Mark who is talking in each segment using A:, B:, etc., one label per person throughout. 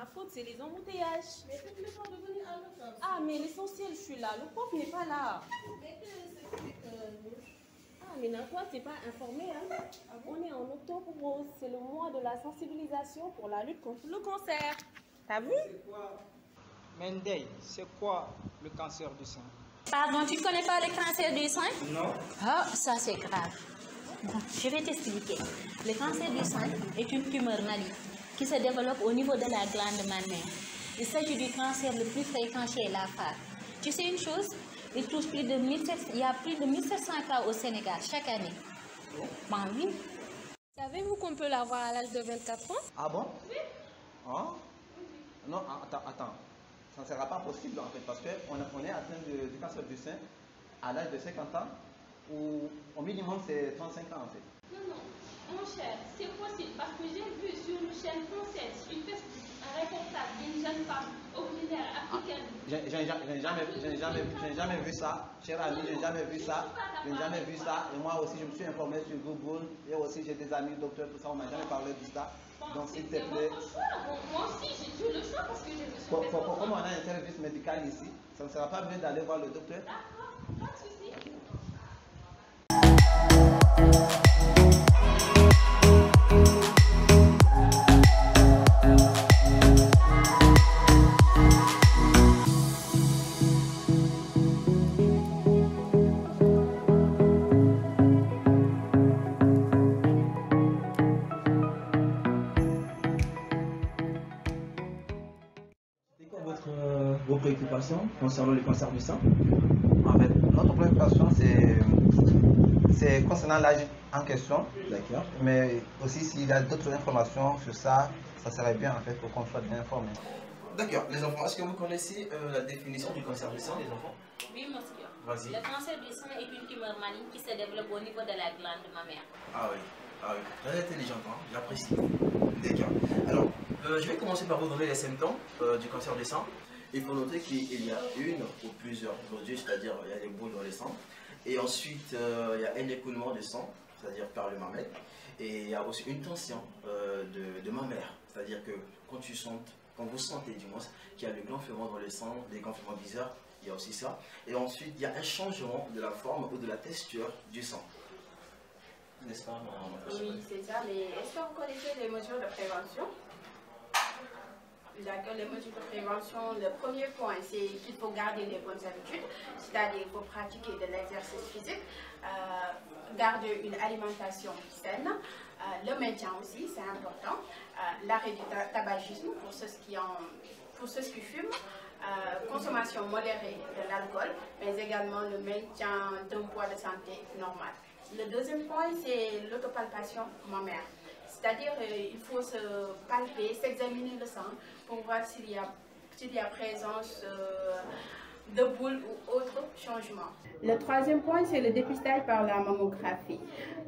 A: ma faute, c'est les embouteillages.
B: Mais faites le temps de venir à l'autre.
A: Ah, mais l'essentiel, je suis là. Le prof n'est pas là.
B: Mais que c'est
A: Ah, mais toi, t'es pas informé, hein?
B: Ah bon?
A: On est en octobre rose. C'est le mois de la sensibilisation pour la lutte contre le cancer. T'as vu?
C: Mendey, c'est quoi le cancer du sein?
D: Pardon, tu ne connais pas le cancer du sein?
C: Non.
D: Ah, ça c'est grave. Bon, je vais t'expliquer. Le cancer du sein est une tumeur maligne qui se développe au niveau de la glande mammaire. Il s'agit du cancer le plus fréquent chez la femme. Tu sais une chose? Il y a plus de 1700 cas au Sénégal chaque année. Ben oui.
A: Savez-vous qu'on peut l'avoir à l'âge de 24 ans?
E: Ah bon? Oui. Hein? Non, attends. Ça ne sera pas possible en fait parce qu'on est atteint du cancer du sein à l'âge de 50 ans ou au minimum c'est 35 ans en fait.
F: Non, mon cher, c'est possible parce que j'ai vu sur une chaîne française, une Facebook, un reportage d'une jeune femme originaire africaine.
E: J'ai jamais vu ça, cher ami, j'ai jamais vu ça. Et moi aussi je me suis informé sur Google et aussi j'ai des amis docteurs, tout ça, on m'a jamais parlé de ça. Donc s'il te plaît.
F: Moi aussi, j'ai le choix parce que j'ai le choix.
E: Comme on a un service médical ici, ça ne sera pas mieux d'aller voir le docteur.
F: D'accord, pas de souci.
G: Vos préoccupations concernant le cancer du sein?
E: En fait, notre préoccupation, c'est concernant l'âge en question.
G: D'accord.
E: Mais aussi, s'il y a d'autres informations sur ça, ça serait bien en fait pour qu'on soit bien informé.
G: D'accord. Les enfants, est-ce que vous connaissez la définition du cancer du sein, les enfants?
D: Oui, monsieur.
G: Vas-y.
D: Le cancer du sein est une tumeur maligne qui se développe au niveau de la glande mammaire.
G: Ah oui. Très intelligent, hein? J'apprécie. D'accord. Alors, je vais commencer par vous donner les symptômes du cancer du sein. Il faut noter qu'il y a une ou plusieurs produits, c'est-à-dire il y a des boules dans le sang. Et ensuite, il y a un écoulement de sang, c'est-à-dire par le mammaire. Et il y a aussi une tension de mammaire, c'est-à-dire que quand vous sentez du moins qu'il y a le gonflement dans le sang, des gonflements bizarres, il y a aussi ça. Et ensuite, il y a un changement de la forme ou de la texture du sang. N'est-ce pas, madame?
B: Oui, c'est ça. Mais est-ce que vous connaissez les mesures de prévention? D'accord, les mesures de prévention, le premier point, c'est qu'il faut garder les bonnes habitudes, c'est-à-dire qu'il faut pratiquer de l'exercice physique, garder une alimentation saine, le maintien aussi, c'est important, l'arrêt du tabagisme pour ceux qui fument, consommation modérée de l'alcool, mais également le maintien d'un poids de santé normal. Le deuxième point, c'est l'autopalpation mammaire. C'est-à-dire il faut se palper, s'examiner le sang pour voir s'il y a présence de boules ou autres changements. Le troisième point, c'est le dépistage par la mammographie.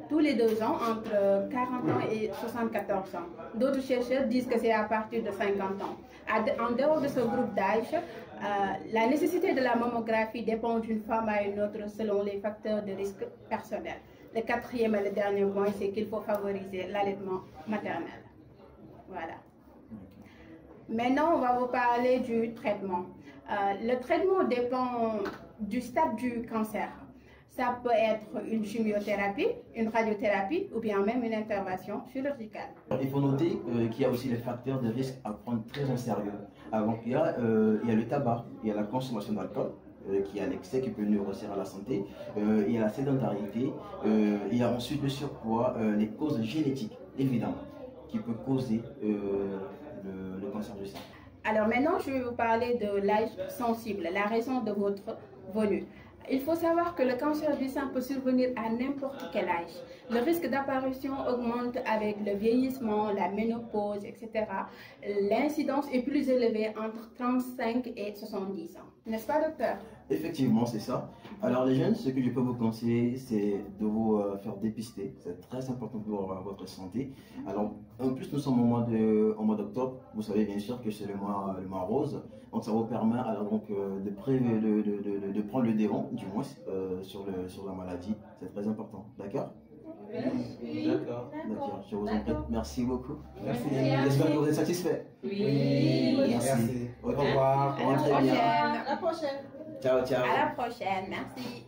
B: Tous les 2 ans, entre 40 ans et 74 ans. D'autres chercheurs disent que c'est à partir de 50 ans. En dehors de ce groupe d'âge, la nécessité de la mammographie dépend d'une femme à une autre selon les facteurs de risque personnels. Le quatrième et le dernier point, c'est qu'il faut favoriser l'allaitement maternel. Voilà. Maintenant, on va vous parler du traitement. Le traitement dépend du stade du cancer. Ça peut être une chimiothérapie, une radiothérapie ou bien même une intervention chirurgicale.
G: Il faut noter qu'il y a aussi les facteurs de risque à prendre très en sérieux. Alors, il y a le tabac, il y a la consommation d'alcool, qui a l'excès qui peut nuire à la santé, il y a la sédentarité, il y a ensuite le surpoids, les causes génétiques, évidemment, qui peuvent causer le cancer du sein.
B: Alors maintenant, je vais vous parler de l'âge sensible, la raison de votre venue. Il faut savoir que le cancer du sein peut survenir à n'importe quel âge. Le risque d'apparition augmente avec le vieillissement, la ménopause, etc. L'incidence est plus élevée entre 35 et 70 ans. N'est-ce pas, docteur?
G: Effectivement, c'est ça. Alors les jeunes, ce que je peux vous conseiller, c'est de vous faire dépister. C'est très important pour votre santé. Alors, en plus, nous sommes au mois d'octobre. Vous savez bien sûr que c'est le mois rose. Donc, ça vous permet alors, de prendre le devant, du moins, sur la maladie. C'est très important. D'accord? D'accord. D'accord. Je vous en prie. Merci beaucoup.
C: Merci.
G: J'espère que vous êtes satisfait.
B: Oui.
G: Merci. Au revoir.
B: À la prochaine.
A: À la prochaine.
G: Ciao, ciao.
B: À la prochaine. Merci.